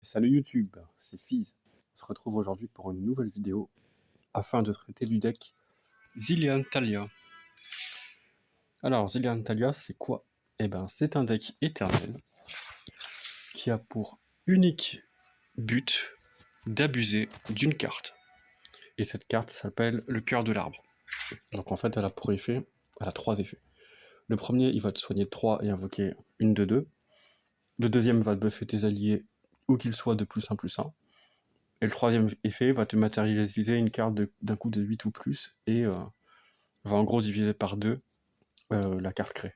Salut YouTube, c'est Fizz. On se retrouve aujourd'hui pour une nouvelle vidéo afin de traiter du deck Zilean Talia. Alors Zilean Talia, c'est quoi? Eh ben c'est un deck éternel qui a pour unique but d'abuser d'une carte. Et cette carte s'appelle le cœur de l'arbre. Donc en fait elle a pour effet, elle a trois effets. Le premier, il va te soigner de 3 et invoquer une de 2. Le deuxième va te buffer tes alliés où qu'ils soient de +1/+1. Et le troisième effet va te matérialiser une carte d'un coup de 8 ou plus et va en gros diviser par 2 la carte créée.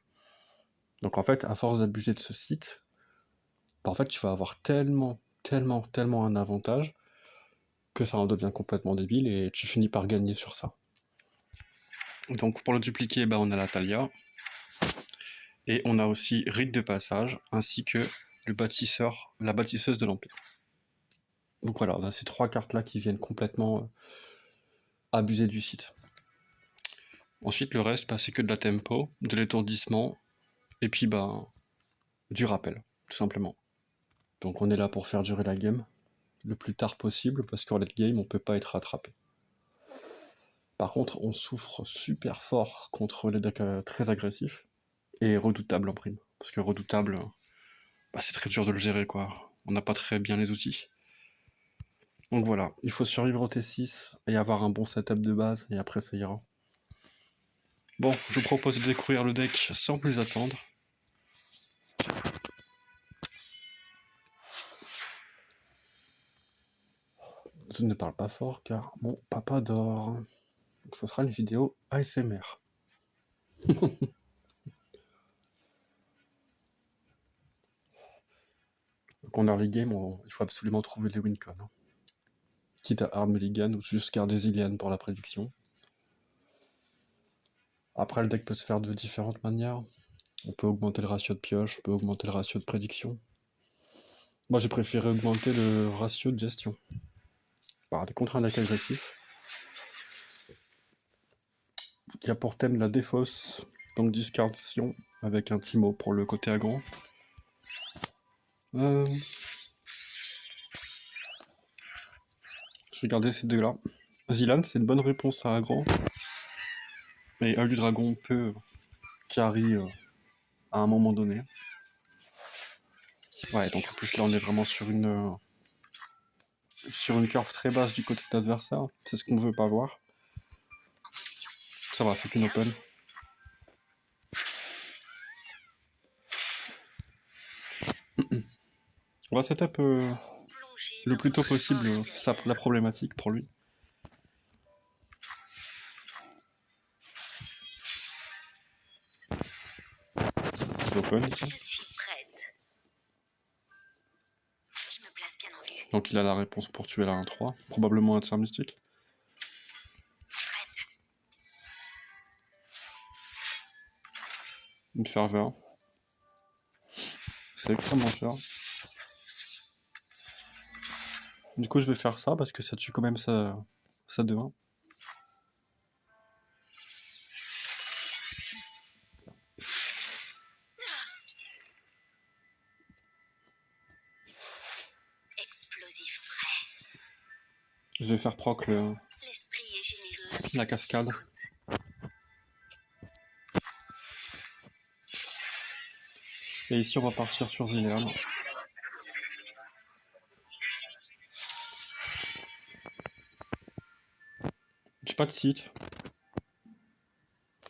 Donc en fait, à force d'abuser de ce site, bah, en fait tu vas avoir tellement un avantage que ça en devient complètement débile et tu finis par gagner sur ça. Donc pour le dupliquer, bah, on a la Talia, et on a aussi Rite de passage, ainsi que le bâtisseur, la bâtisseuse de l'Empire. Donc voilà, on a ces trois cartes là qui viennent complètement abuser du site. Ensuite, le reste, bah, c'est que de la tempo, de l'étourdissement, et puis bah, du rappel, tout simplement. Donc on est là pour faire durer la game le plus tard possible, parce qu'en late game, on peut pas être rattrapé. Par contre, on souffre super fort contre les decks très agressifs, et redoutable en prime. Parce que redoutable, bah, c'est très dur de le gérer, quoi. On n'a pas très bien les outils. Donc voilà, il faut survivre au T6 et avoir un bon setup de base, et après ça ira. Bon, je vous propose de découvrir le deck sans plus attendre. Je ne parle pas fort car mon papa dort. Donc ce sera une vidéo ASMR. Donc en early game, il faut absolument trouver les wincons. Hein. Quitte à Hard Mulligan ou juste garder Zilean pour la prédiction. Après, le deck peut se faire de différentes manières. On peut augmenter le ratio de pioche, on peut augmenter le ratio de prédiction. Moi, j'ai préféré augmenter le ratio de gestion. Par des contre un deck agressif. Qui a pour thème la défausse, donc discardation, avec un Timo pour le côté aggro. Je vais garder ces deux-là. Zilan, c'est une bonne réponse à aggro. Et œil du dragon peut carry à un moment donné. Ouais, donc en plus là on est vraiment sur une curve très basse du côté de l'adversaire. C'est ce qu'on veut pas voir. Ça va, c'est qu'une open. On va setup le plus tôt possible la problématique pour lui. C'est open ici. Donc il a la réponse pour tuer la 1-3, probablement un tir mystique. Une ferveur. C'est extrêmement cher. Du coup je vais faire ça parce que ça tue quand même sa 2-1. Je vais faire proc la cascade. Et ici on va partir sur Zilean. J'ai pas de site.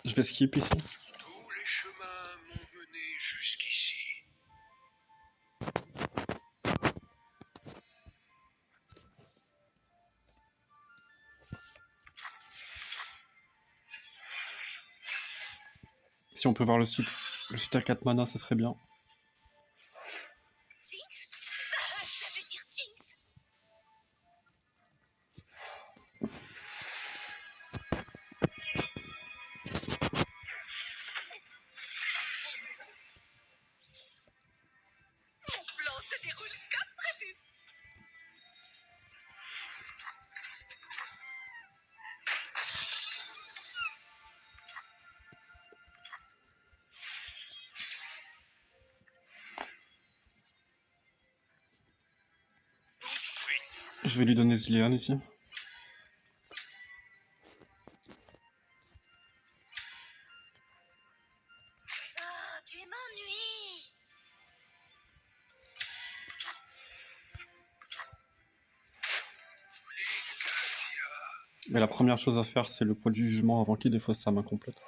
Je vais skip ici. Tous les chemins m'ont mené jusqu'ici. Si on peut voir le site à 4 mana, ça serait bien. Je vais lui donner Zilean ici. Oh, tu m'ennuies. Mais la première chose à faire, c'est le point du jugement avant qu'il défausse sa main complète.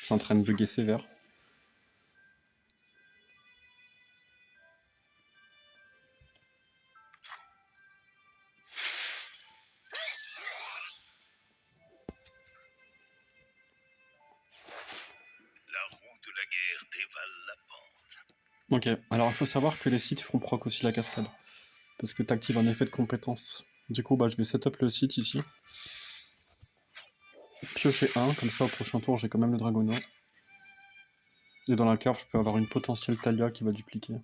C'est en train de bugger sévère. La roue de la guerre dévale la pente. Ok, alors il faut savoir que les sites font proc aussi la cascade. Parce que tu actives un effet de compétence. Du coup, bah, je vais setup le site ici. Piocher 1, comme ça au prochain tour j'ai quand même le Dragono. Et dans la carte, je peux avoir une potentielle Talia qui va dupliquer.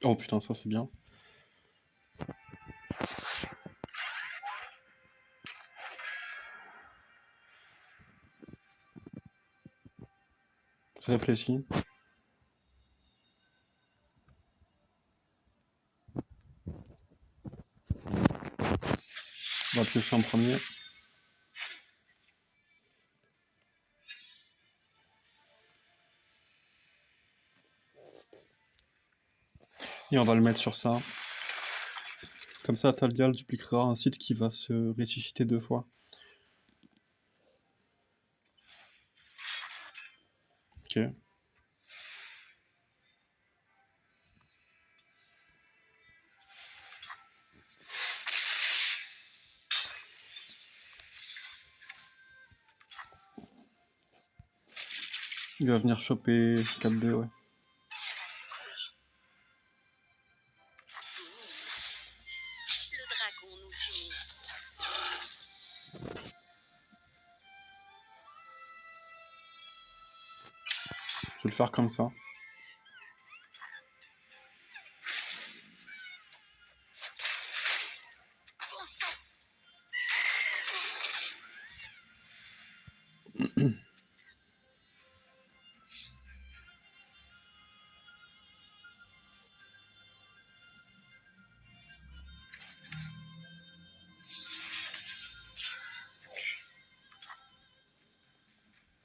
Oh putain, ça c'est bien. Je réfléchis. On va piocher en premier. Et on va le mettre sur ça. Comme ça, Talia dupliquera un site qui va se ressusciter 2 fois. Ok. Il va venir choper 4-2, ouais. Le dragon nous unit. Je vais le faire comme ça. Bon sang.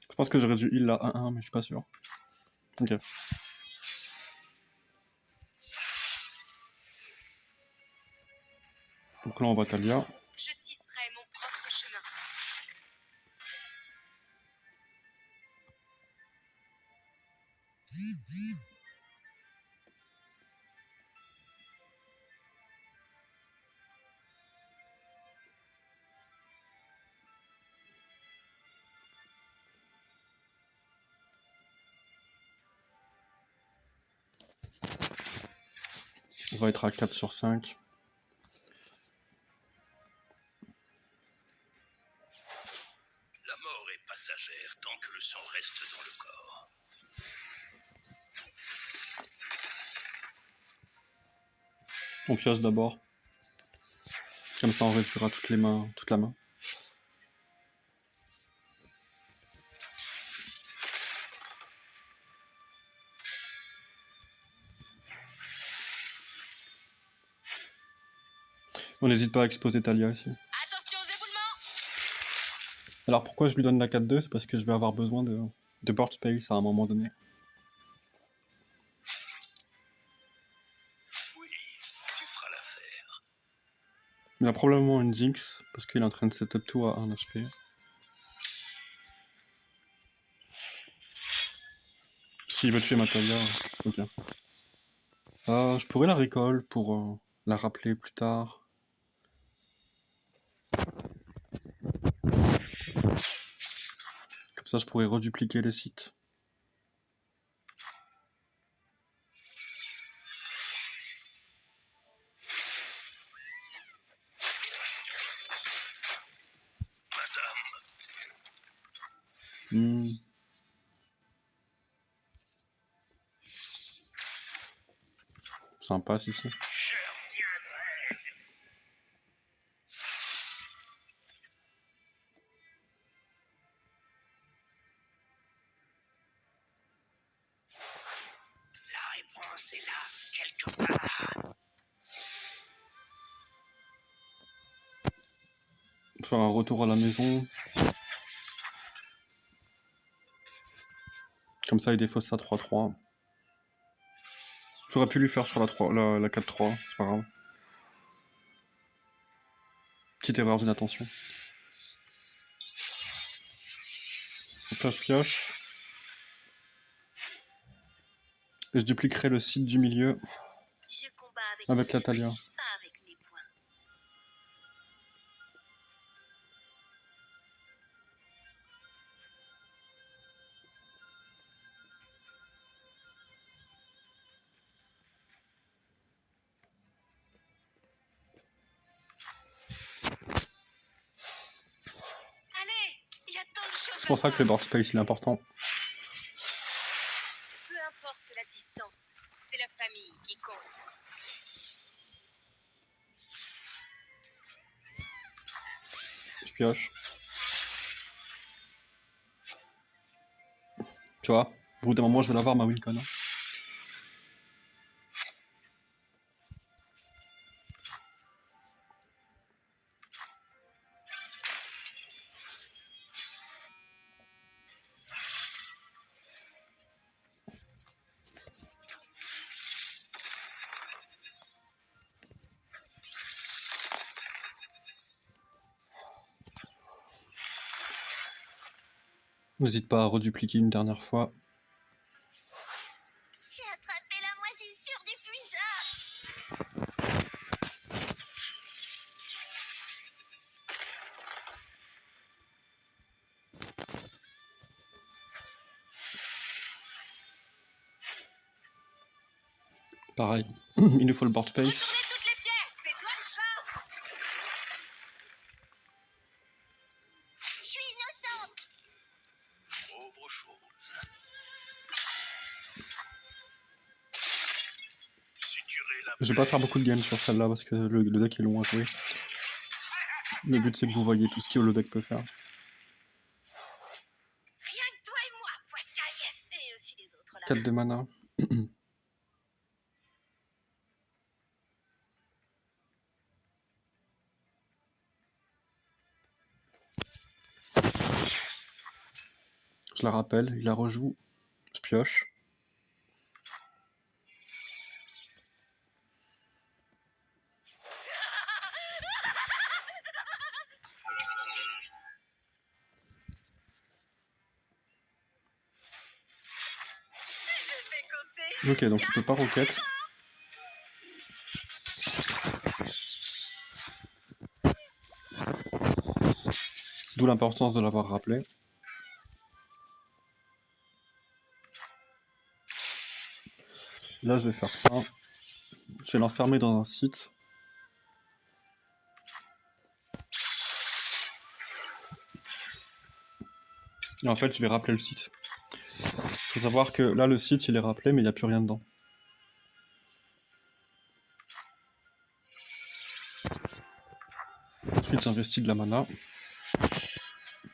Je pense que j'aurais dû heal la 1-1, mais je suis pas sûr. Ok. Donc là, on va Talia. Je tisserai mon propre chemin. On va être à 4 sur 5. La mort est passagère tant que le sang reste dans le corps. On pioche d'abord. Comme ça, on réduira toute la main. On n'hésite pas à exposer Talia ici. Attention aux éboulements. Alors pourquoi je lui donne la 4-2? C'est parce que je vais avoir besoin de board space à un moment donné. Oui, tu feras l'affaire. Il a probablement une Jinx, parce qu'il est en train de setup tout à 1 HP. S'il veut tuer ma Talia, ok. Je pourrais la recall pour la rappeler plus tard. Comme ça, je pourrais redupliquer les sites. Hmm. Ça passe ici. C'est là, quelque part. Faire un retour à la maison. Comme ça, il défausse sa 3-3. J'aurais pu lui faire sur la 4-3, c'est pas grave. Petite erreur d'inattention. Donc là, je pioche. Et je dupliquerai le site du milieu Je combats avec mes la Talia. esprits, pas avec mes poings. Allez, il y a tant de choses C'est pour ça que le board space il est important. Peu importe la distance, c'est la famille qui compte. Je pioche. Tu vois, au bout d'un moment, je vais l'avoir ma Wincon. N'hésite pas à redupliquer une dernière fois. J'ai attrapé la moisissure du puisard. Pareil, il nous faut le board space. Retournez toutes les pièces, c'est toi le chat. Je suis innocente. Pauvre chose. Si tu la Je vais pas faire beaucoup de games sur celle-là parce que le deck est long à jouer. Le but c'est que vous voyez tout ce que le deck peut faire. Rien que toi et moi, Poiscaille. Et aussi les autres là. 4 de mana. Je la rappelle, il la rejoue. Je pioche. Je vais compter. Ok, donc il peut pas roquette. D'où l'importance de l'avoir rappelé. Là, je vais faire ça. Je vais l'enfermer dans un site. Et en fait, je vais rappeler le site. Faut savoir que là, le site, il est rappelé, mais il n'y a plus rien dedans. Ensuite, j'investis de la mana.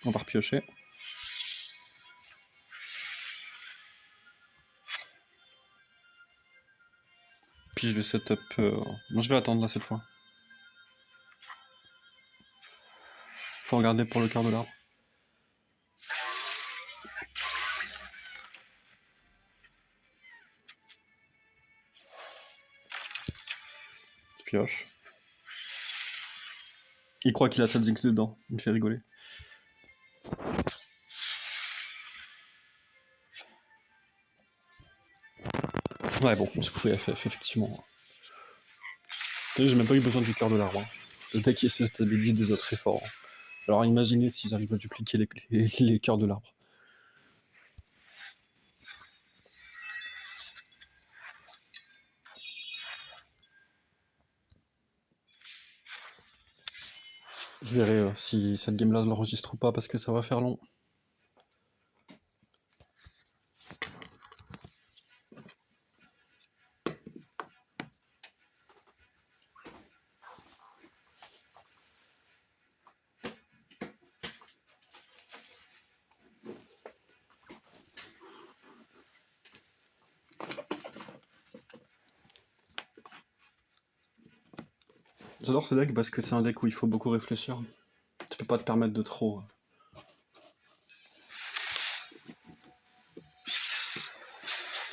On va repiocher. Puis je vais setup... Non, je vais attendre là cette fois. Faut regarder pour le cœur de l'arbre. Je pioche. Il croit qu'il a 7x dedans. Il me fait rigoler. Ouais, bon, je pouvais FF, effectivement. J'ai même pas eu besoin du cœur de l'arbre. Le deck se stabilise déjà très fort. Alors imaginez si j'arrive à dupliquer les cœurs de l'arbre. Je verrai si cette game-là ne l'enregistre ou pas parce que ça va faire long. J'adore ce deck parce que c'est un deck où il faut beaucoup réfléchir. Tu peux pas te permettre de trop.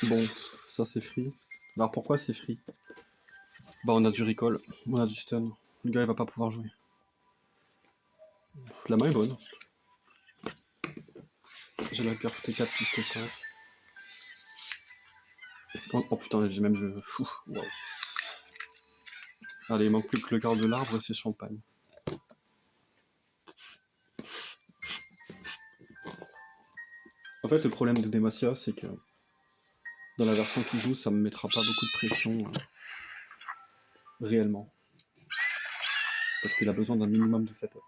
Bon, ça c'est free. Alors pourquoi c'est free? Bah on a du recall, on a du stun. Le gars il va pas pouvoir jouer. La main est bonne. J'ai la perf T4 plus T5. Oh putain, j'ai même le... Wow. Allez, il manque plus que le quart de l'arbre et c'est champagne. En fait, le problème de Demacia, c'est que dans la version qu'il joue, ça me mettra pas beaucoup de pression réellement. Parce qu'il a besoin d'un minimum de setup.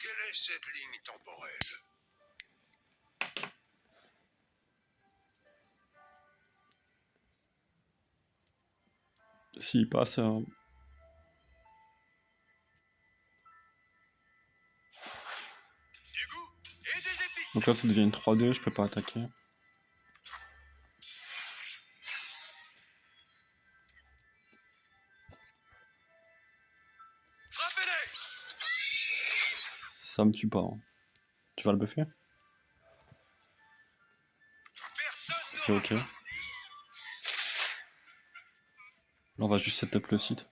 Quelle est cette ligne temporelle? S'il passe... Du goût et des épices. Donc là, ça devient une 3-2, je peux pas attaquer. Frappez-les! Ça me tue pas. Hein. Tu vas le buffer? Personne C'est ok. Là, on va juste setup le site.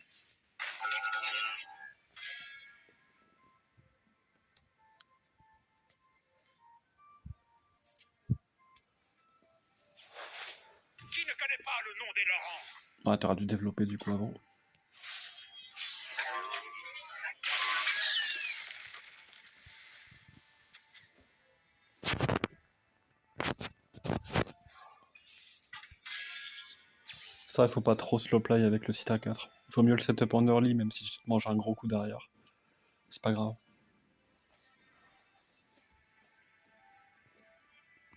qui ne connaît pas le nom des Laurents? Ah, t'aurais dû développer du coup avant. Ça, il faut pas trop slow play avec le site à 4. Il faut mieux le setup en early, même si tu te manges un gros coup derrière. C'est pas grave.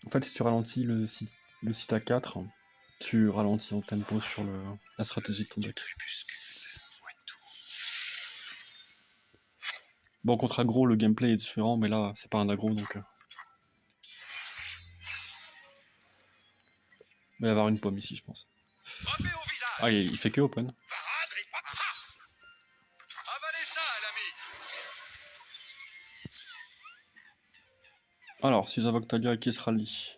En fait, si tu ralentis le site à 4, tu ralentis en tempo sur la stratégie de ton deck. Bon, contre aggro, le gameplay est différent, mais là, c'est pas un aggro, donc... Il va y avoir une pomme ici, je pense. Frappez au visage! Ah, il fait que open. Parade et avalez ça, l'ami! Alors, si j'invoque Talia, qui se rallie?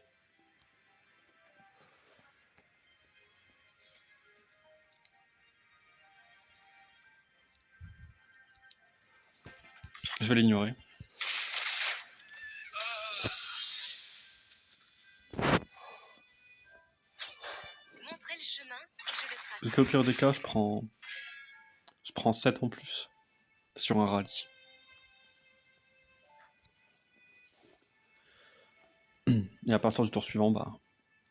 Je vais l'ignorer. Montrez le chemin et je le trace. Parce qu'au pire des cas, je prends 7 en plus sur un rallye. Et à partir du tour suivant, bah,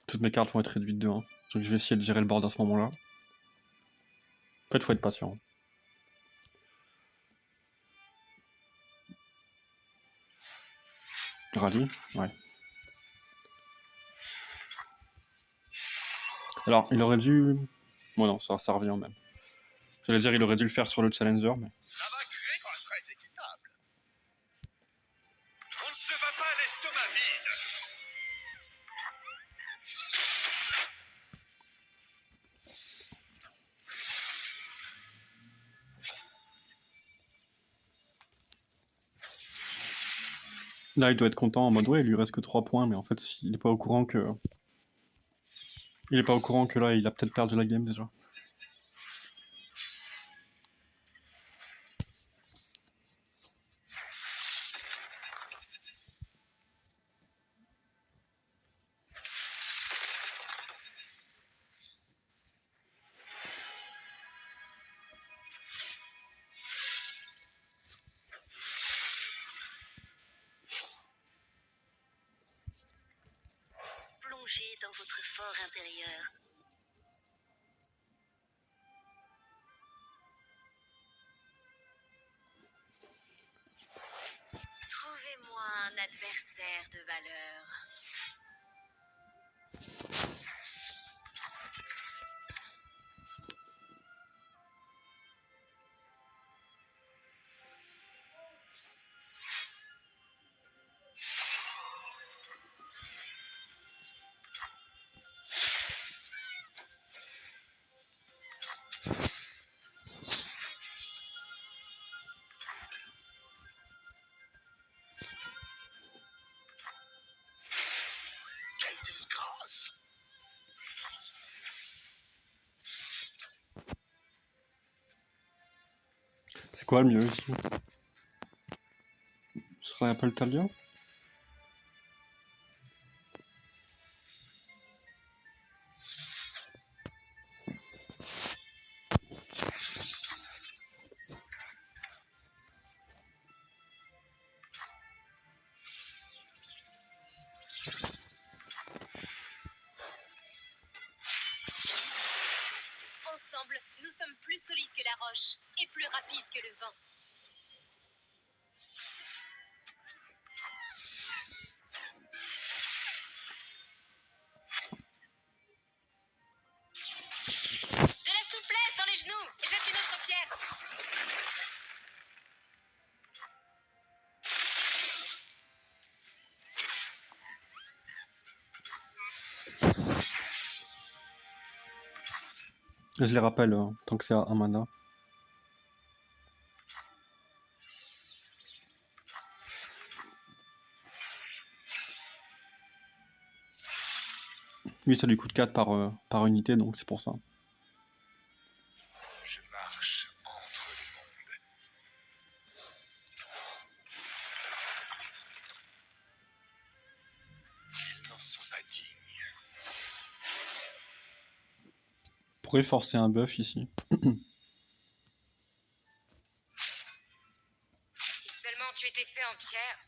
toutes mes cartes vont être réduites de 1. Donc je vais essayer de gérer le board à ce moment-là. En fait, faut être patient. Rallye, ouais. Alors, il aurait dû... Bon non, ça revient même. J'allais dire, il aurait dû le faire sur le Challenger, mais... Ça va créer quoi, très équitable. On ne se va pas l'estomac vide. Là, il doit être content en mode, ouais, il lui reste que 3 points, mais en fait, il est pas au courant que... Il est pas au courant que là, il a peut-être perdu la game, déjà. Plongez dans votre fort intérieur. Trouvez-moi Quelle disgrâce! C'est quoi le mieux ici? Ce serait un peu le Talia? Ensemble, nous sommes plus solides que la roche et plus rapides que le vent. De la souplesse dans les genoux. Jette une autre pierre. Je les rappelle, tant que c'est à un mana. Lui, ça lui coûte 4 par unité, donc c'est pour ça. Je marche entre les mondes. Ils n'en sont pas dignes. On pourrait forcer un buff ici. Si seulement tu étais fait en pierre.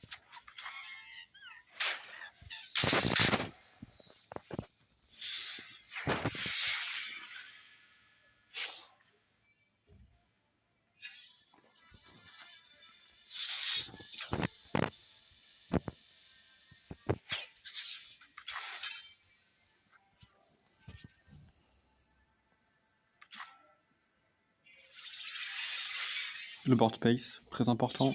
Le board space, très important.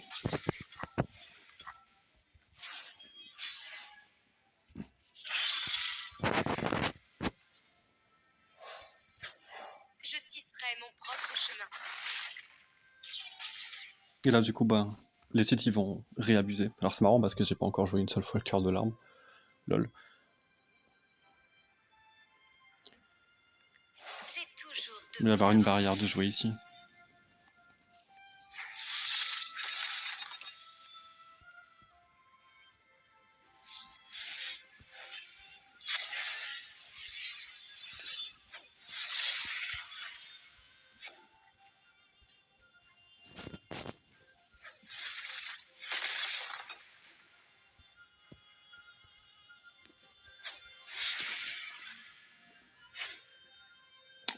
Je tisserai mon propre chemin. Et là, du coup, bah, les sites, ils vont réabuser. Alors, c'est marrant parce que j'ai pas encore joué une seule fois le cœur de l'arme. Lol. J'ai toujours Il va y avoir une barrière de jouer ici.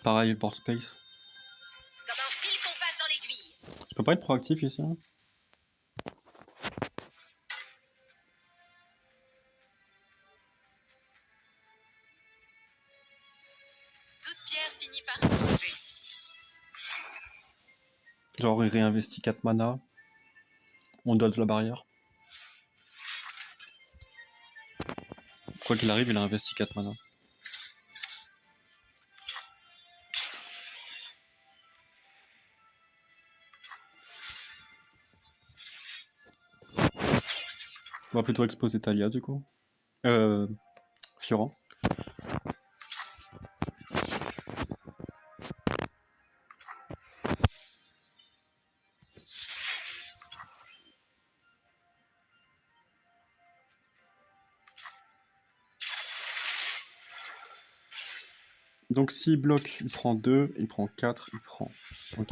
Pareil, le board space. Comme un fil qu'on passe dans l'aiguille. Je peux pas être proactif ici, hein. Toute pierre finit par se trouver. Genre, il réinvestit 4 mana. On dodge la barrière. Quoi qu'il arrive, il a investi 4 mana. On va plutôt exposer Talia, du coup. Fiora. Donc s'il bloque, il prend 2, il prend 4, il prend... Ok.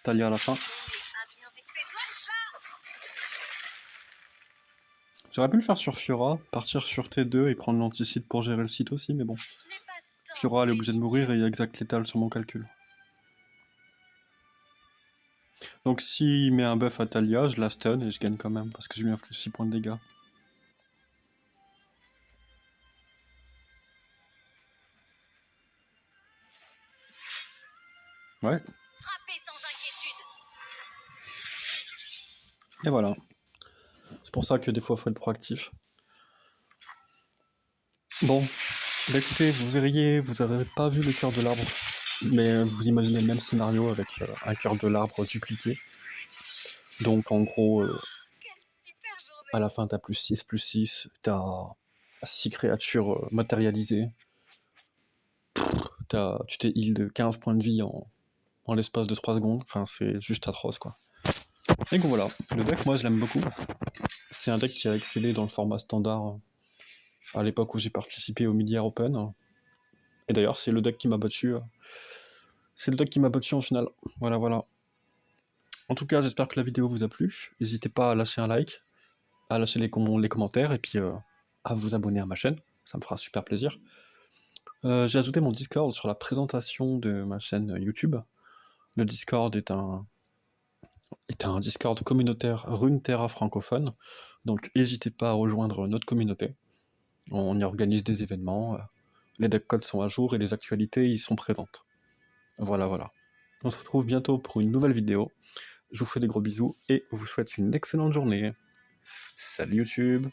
Talia à la fin. J'aurais pu le faire sur Fiora, partir sur T2 et prendre l'anti-site pour gérer le site aussi, mais bon. Fiora elle est obligée de mourir et il y a exact létal sur mon calcul. Donc s'il met un buff à Talia, je la stun et je gagne quand même, parce que je lui inflige 6 points de dégâts. Ouais, Frappez sans inquiétude. et voilà. C'est pour ça que des fois, il faut être proactif. Bon, bah écoutez, vous verriez, vous n'avez pas vu le cœur de l'arbre, mais vous imaginez le même scénario avec un cœur de l'arbre dupliqué. Donc en gros, Quelle super journée. à la fin, t'as +6, t'as 6 créatures matérialisées. Tu t'es heal de 15 points de vie en l'espace de 3 secondes. Enfin, c'est juste atroce, quoi. Et donc voilà, le deck, moi, je l'aime beaucoup. C'est un deck qui a excellé dans le format standard à l'époque où j'ai participé au Mid-Year Open. Et d'ailleurs, c'est le deck qui m'a battu. C'est le deck qui m'a battu en finale. Voilà, voilà. En tout cas, j'espère que la vidéo vous a plu. N'hésitez pas à lâcher un like, à lâcher les commentaires, et puis à vous abonner à ma chaîne. Ça me fera super plaisir. J'ai ajouté mon Discord sur la présentation de ma chaîne YouTube. Le Discord est un Discord communautaire Runeterra francophone, donc n'hésitez pas à rejoindre notre communauté. On y organise des événements, les deck codes sont à jour et les actualités y sont présentes. Voilà, voilà. On se retrouve bientôt pour une nouvelle vidéo. Je vous fais des gros bisous et vous souhaite une excellente journée. Salut YouTube!